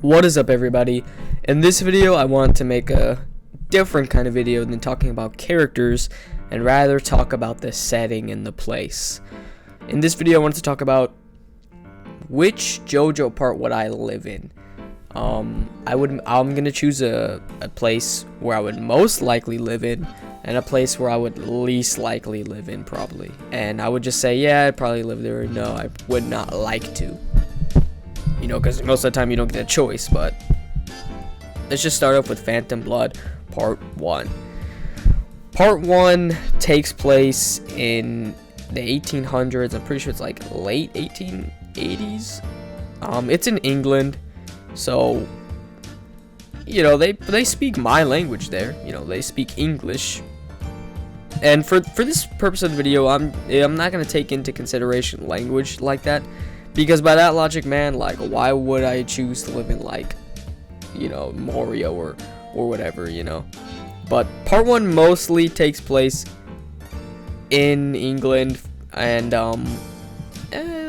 What is up, everybody? In this video I want to make a different kind of video than talking about characters and rather talk about the setting and the place. In this video I want to talk about which JoJo part would I live in. I'm gonna choose a place where I would most likely live in and a place where I would least likely live in, probably. And I would just say, yeah, I'd probably live there, or no, I would not like to. You know, because most of the time you don't get a choice. But let's just start off with Phantom Blood Part 1. Part 1 takes place in the 1800s. I'm pretty sure it's like late 1880s. It's in England, so you know they speak my language there. You know, they speak English. And for this purpose of the video, I'm not gonna take into consideration language like that. Because by that logic, man, like, why would I choose to live in, like, you know, Morio or whatever, you know? But Part 1 mostly takes place in England and,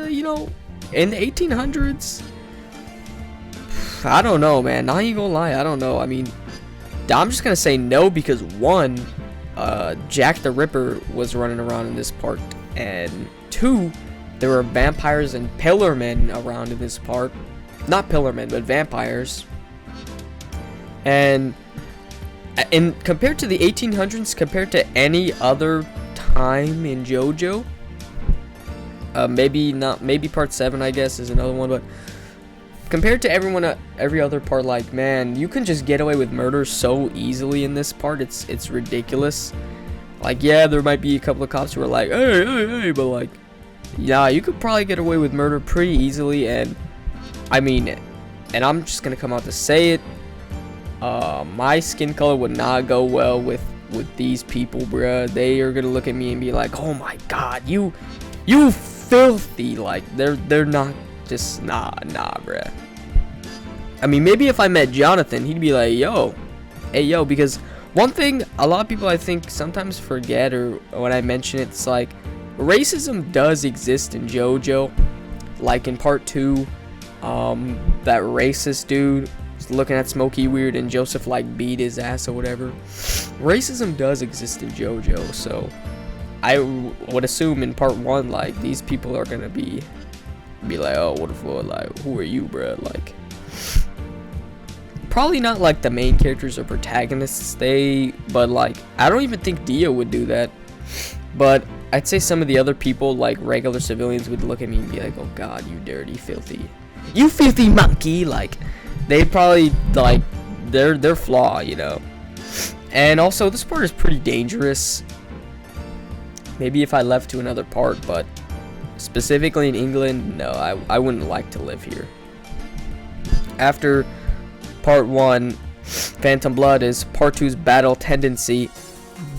you know, in the 1800s. I don't know, man. Not even gonna lie, I don't know. I mean, I'm just gonna say no because, one, Jack the Ripper was running around in this part, and two, there were vampires and pillar men around in this part. Not pillar men, but vampires. And compared to the 1800s, compared to any other time in JoJo, maybe part 7, I guess, is another one, but compared to every other part, like, man, you can just get away with murder so easily in this part. It's ridiculous. Like, yeah, there might be a couple of cops who are like, hey, but like, yeah, you could probably get away with murder pretty easily. And I mean, and I'm just gonna come out to say it, my skin color would not go well with these people, bruh. They are gonna look at me and be like, oh my god, you filthy. Like, they're not, just nah, bruh. I mean, maybe if I met Jonathan, he'd be like, hey yo, because one thing a lot of people I think sometimes forget, or when I mention it, it's like, racism does exist in JoJo. Like in part 2, that racist dude was looking at Smokey weird and Joseph like beat his ass or whatever. Racism does exist in JoJo, so I would assume in part 1, like, these people are gonna be like, oh, what if, like, who are you, bruh? Like, probably not like the main characters or protagonists, but like, I don't even think Dio would do that. But I'd say some of the other people, like regular civilians, would look at me and be like, oh god, you dirty, you filthy monkey. Like, they probably, like, they're flaw, you know. And also, this part is pretty dangerous. Maybe if I left to another part, but specifically in England, no, I wouldn't like to live here. After part 1, Phantom Blood, is part 2's Battle Tendency.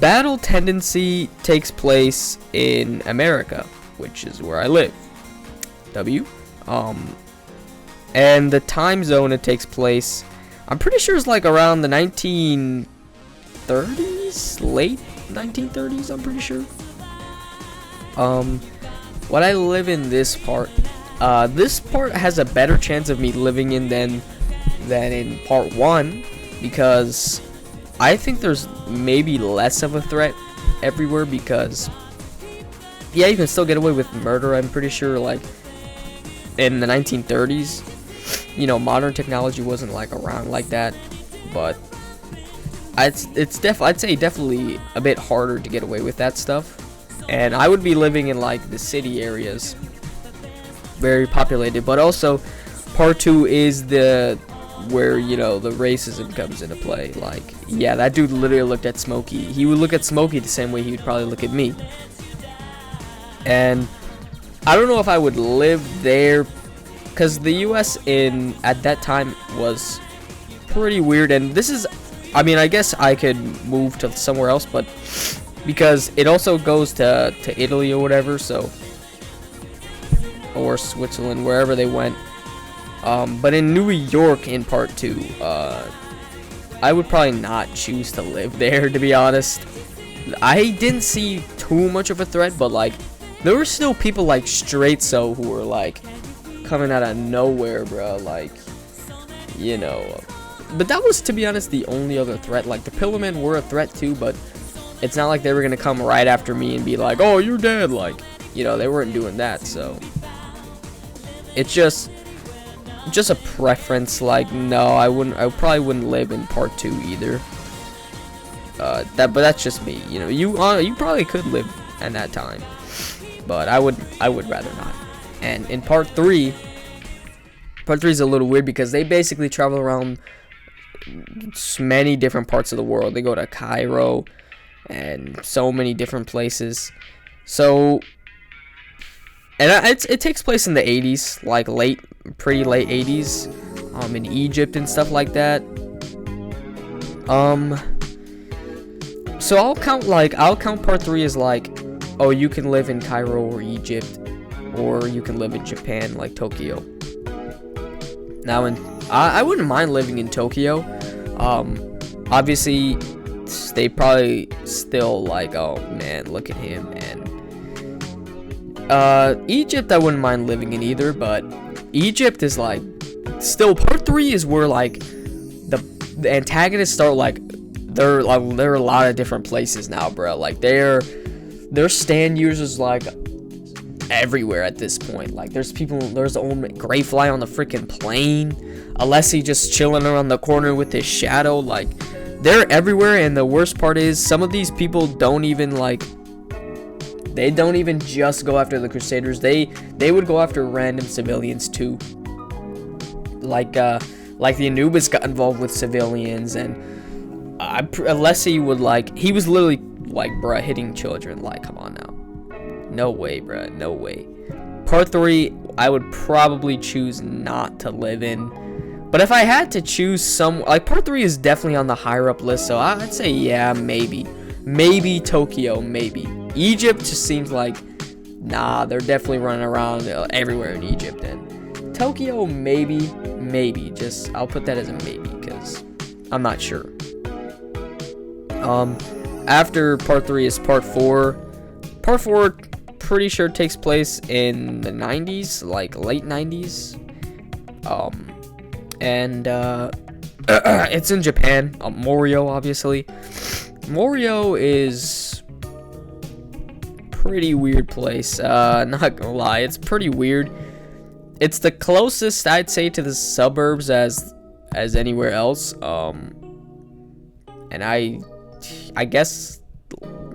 Battle Tendency takes place in America, which is where I live. And the time zone it takes place, I'm pretty sure it's like around the 1930s, late 1930s, I'm pretty sure. What I live in this part has a better chance of me living in than in part 1, because I think there's maybe less of a threat everywhere, because yeah, you can still get away with murder, I'm pretty sure. Like, in the 1930s, you know, modern technology wasn't like around like that, but I'd say definitely a bit harder to get away with that stuff. And I would be living in like the city areas, very populated. But also part 2 is where, you know, the racism comes into play. Like, yeah, that dude literally looked at Smokey. He would look at Smokey the same way he would probably look at me. And I don't know if I would live there, because the US at that time was pretty weird. And this is, I mean, I guess I could move to somewhere else, but because it also goes to Italy or whatever, so, or Switzerland, wherever they went. But in New York in part 2, I would probably not choose to live there, to be honest. I didn't see too much of a threat, but like, there were still people like straight who were like coming out of nowhere, bro. Like, you know. But that was, to be honest, the only other threat. Like, the Pillamen were a threat too, but it's not like they were gonna come right after me and be like, oh, you're dead. Like, you know, they weren't doing that. So it's just a preference. Like, no, I probably wouldn't live in part 2 either. But that's just me. You know, you probably could live in that time, but I would rather not. And in part 3 is a little weird because they basically travel around many different parts of the world. They go to Cairo and so many different places. So, and it takes place in the 80s, like pretty late 80s, in Egypt and stuff like that. So I'll count part 3 as like, oh, you can live in Cairo or Egypt, or you can live in Japan, like Tokyo. Now, I wouldn't mind living in Tokyo. Obviously, they probably still like, oh man, look at him. And Egypt, I wouldn't mind living in either, but Egypt is like, still part 3 is where like the antagonists start like, they're a lot of different places now, bro. Like, their stand users like everywhere at this point. Like, there's old Greyfly on the freaking plane, Alessi just chilling around the corner with his shadow. Like, they're everywhere. And the worst part is, some of these people don't even just go after the Crusaders. They would go after random civilians too. Like the Anubis got involved with civilians, and Alessi would he was literally like, bruh, hitting children. Like, come on now. No way, bruh. No way. Part 3, I would probably choose not to live in. But if I had to choose part 3 is definitely on the higher up list. So I'd say, yeah, maybe. Maybe Tokyo, maybe. Egypt just seems like, nah, they're definitely running around everywhere in Egypt. And Tokyo, maybe. I'll put that as a maybe, because I'm not sure. After part 3 is part 4. Part 4, pretty sure takes place in the 90s, like late 90s. And it's in Japan. Morio, obviously. Morio is pretty weird place. Not gonna lie, it's pretty weird. It's the closest, I'd say, to the suburbs as anywhere else. And I guess,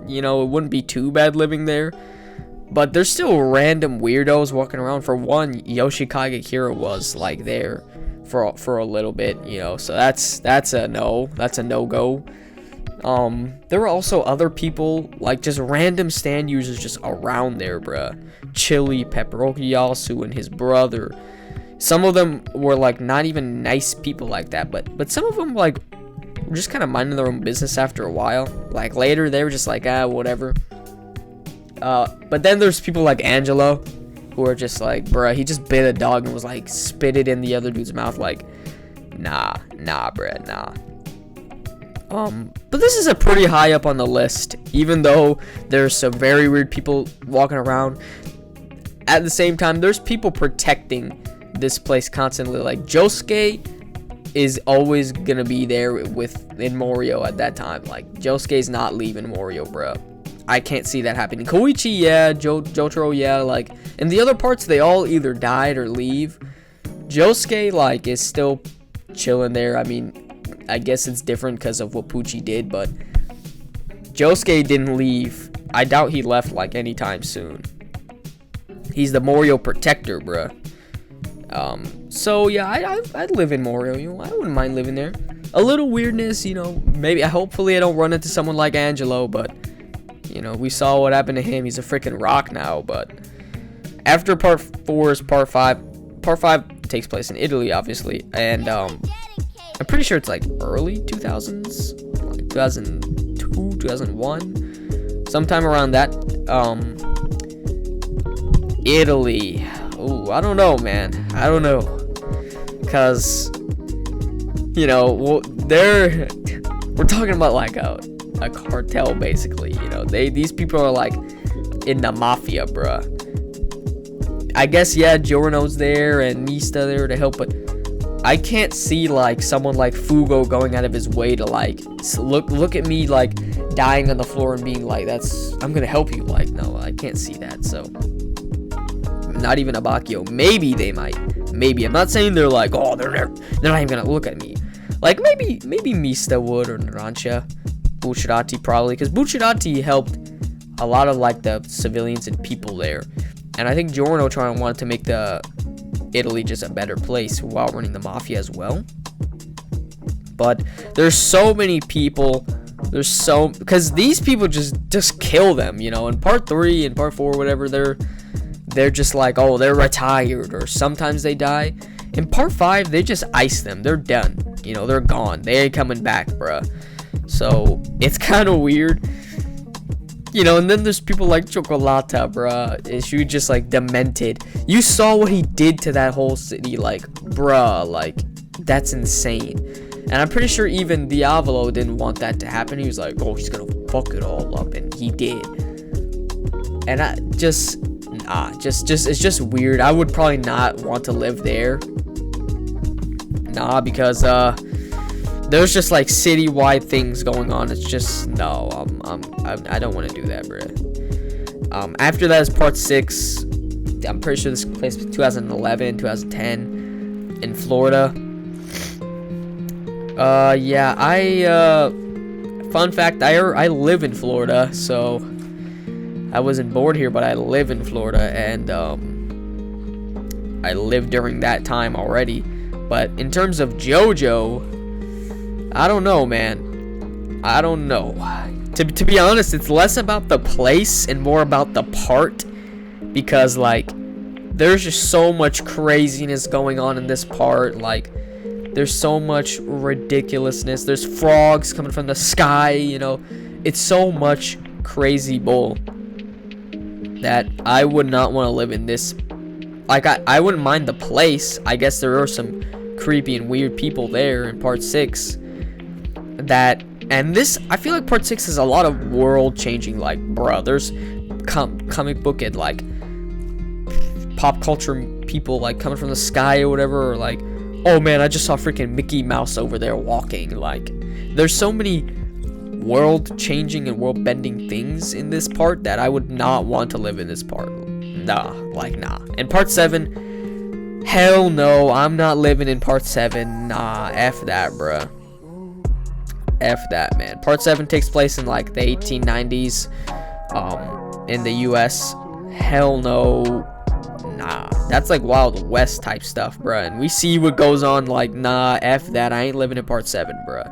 you know, it wouldn't be too bad living there, but there's still random weirdos walking around. For one, Yoshikage Kira was like there for a little bit, you know, so that's a no-go. There were also other people, like just random stand users just around there, bruh. Chili, Pepperokiyasu, and his brother. Some of them were like not even nice people like that, but some of them like were just kind of minding their own business after a while. Like later, they were just like, whatever. But then there's people like Angelo, who are just like, bruh, he just bit a dog and was like, spit it in the other dude's mouth. Like, nah, bruh, nah. But this is a pretty high up on the list, even though there's some very weird people walking around. At the same time, there's people protecting this place constantly. Like, Josuke is always gonna be there in Morio at that time. Like, Josuke's not leaving Morio, bro. I can't see that happening. Koichi, yeah. Jotaro, yeah. Like, in the other parts, they all either died or leave. Josuke, like, is still chilling there. I mean, I guess it's different because of what Pucci did, but Josuke didn't leave. I doubt he left, like, anytime soon. He's the Morio protector, bruh. So yeah, I'd live in Morio. You know, I wouldn't mind living there. A little weirdness, you know. Maybe, hopefully, I don't run into someone like Angelo, but you know, we saw what happened to him. He's a freaking rock now. But after part 4 is part 5. Part 5 takes place in Italy, obviously, and I'm pretty sure it's like early 2000s, like 2002, 2001, sometime around that. Italy. Ooh, I don't know, man. I don't know. Because, you know, well, we're talking about like a cartel, basically. You know, these people are like in the mafia, bruh. I guess, yeah, Giorno's there and Nista there to help, but I can't see like someone like Fugo going out of his way to like look at me like dying on the floor and being like, I'm gonna help you. Like, no, I can't see that. So not even Abakio. Maybe they might. Maybe. I'm not saying they're like, oh, they're not even gonna look at me. Like maybe Mista would, or Narancia, Bucciarati probably, because Bucciarati helped a lot of like the civilians and people there, and I think Giorno wanted to make the Italy just a better place while running the mafia as well. But there's so many people. Because these people just kill them, you know. In part 3 and part 4, whatever, they're just like, oh, they're retired, or sometimes they die. In part 5, they just ice them. They're done. You know, they're gone. They ain't coming back, bruh. So it's kind of weird. You know, and then there's people like Chocolata, bruh. She just like demented. You saw what he did to that whole city, like, bruh, like, that's insane. And I'm pretty sure even Diavolo didn't want that to happen. He was like, oh, he's gonna fuck it all up, and he did. And it's just weird. I would probably not want to live there. Nah, because there's just like citywide things going on. It's just no. I don't want to do that, bruh. After that is part 6. I'm pretty sure this place was 2011, 2010 in Florida. Yeah, fun fact, I live in Florida, so I wasn't born here, but I live in Florida, and I lived during that time already. But in terms of Jojo, I don't know, man. I don't know. To be honest, it's less about the place and more about the part, because like there's just so much craziness going on in this part. Like, there's so much ridiculousness. There's frogs coming from the sky, you know. It's so much crazy bull that I would not want to live in this. Like, I wouldn't mind the place. I guess there are some creepy and weird people there in part 6. And this, I feel like part 6 is a lot of world changing. Like, bruh, there's comic book and like pop culture people like coming from the sky or whatever, or like, oh man, I just saw freaking Mickey Mouse over there walking. Like, there's so many world-changing and world-bending things in this part that I would not want to live in this part. Nah. And part 7, hell no, I'm not living in part 7. Nah, F that, bruh. F that, man. Part 7 takes place in like the 1890s, in the US. Hell no. Nah, that's like Wild West type stuff, bruh. And we see what goes on. Like, nah, F that. I ain't living in part 7, bruh.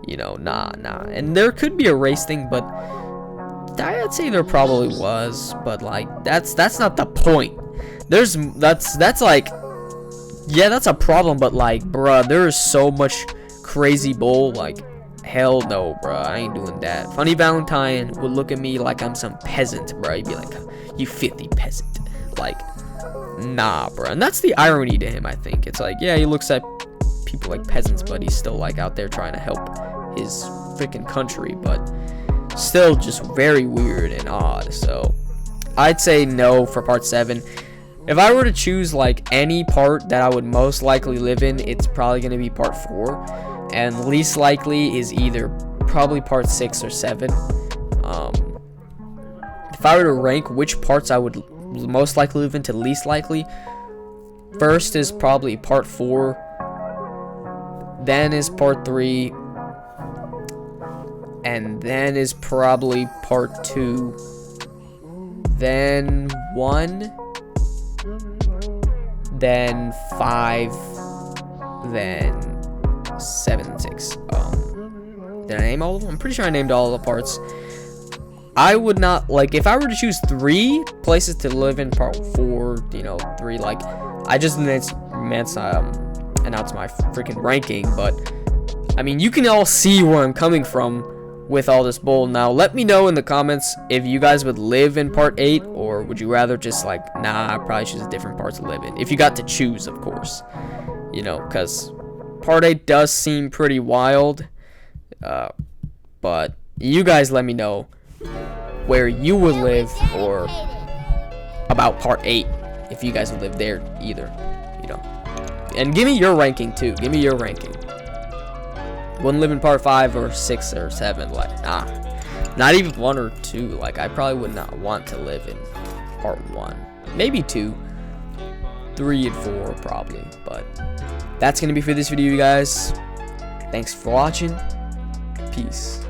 You know, nah. And there could be a race thing, but I'd say there probably was. But like, that's not the point. That's like, yeah, that's a problem. But like, bruh, there is so much crazy bull. Like, hell no, bruh. I ain't doing that. Funny Valentine would look at me like I'm some peasant, bruh. He'd be like, you filthy peasant. Like, nah, bro. And that's the irony to him, I think. It's like, yeah, he looks at people like peasants, but he's still like out there trying to help his freaking country. But still just very weird and odd. So I'd say no for part 7. If I were to choose like any part that I would most likely live in, it's probably going to be part 4. And least likely is either probably part 6 or 7. If I were to rank which parts I would most likely live into least likely, first is probably part 4, then is part 3, and then is probably part 2, then 1, then 5, then 7 and 6. Did I name all of them? I'm pretty sure I named all the parts. I would not, like, if I were to choose 3 places to live in part 4, you know, 3, like, I just announced my freaking ranking, but, I mean, you can all see where I'm coming from with all this bull. Now, let me know in the comments if you guys would live in part 8, or would you rather just, like, nah, I probably choose a different part to live in, if you got to choose, of course, you know, because part 8 does seem pretty wild, but you guys let me know where you would live, or about part 8, if you guys would live there either, you know. And give me your ranking too. Give me your ranking. Wouldn't live in part 5 or 6 or 7. Like, nah. Not even 1 or 2. Like, I probably would not want to live in part 1. Maybe 2. 3 and 4 probably. But that's gonna be for this video, you guys. Thanks for watching. Peace.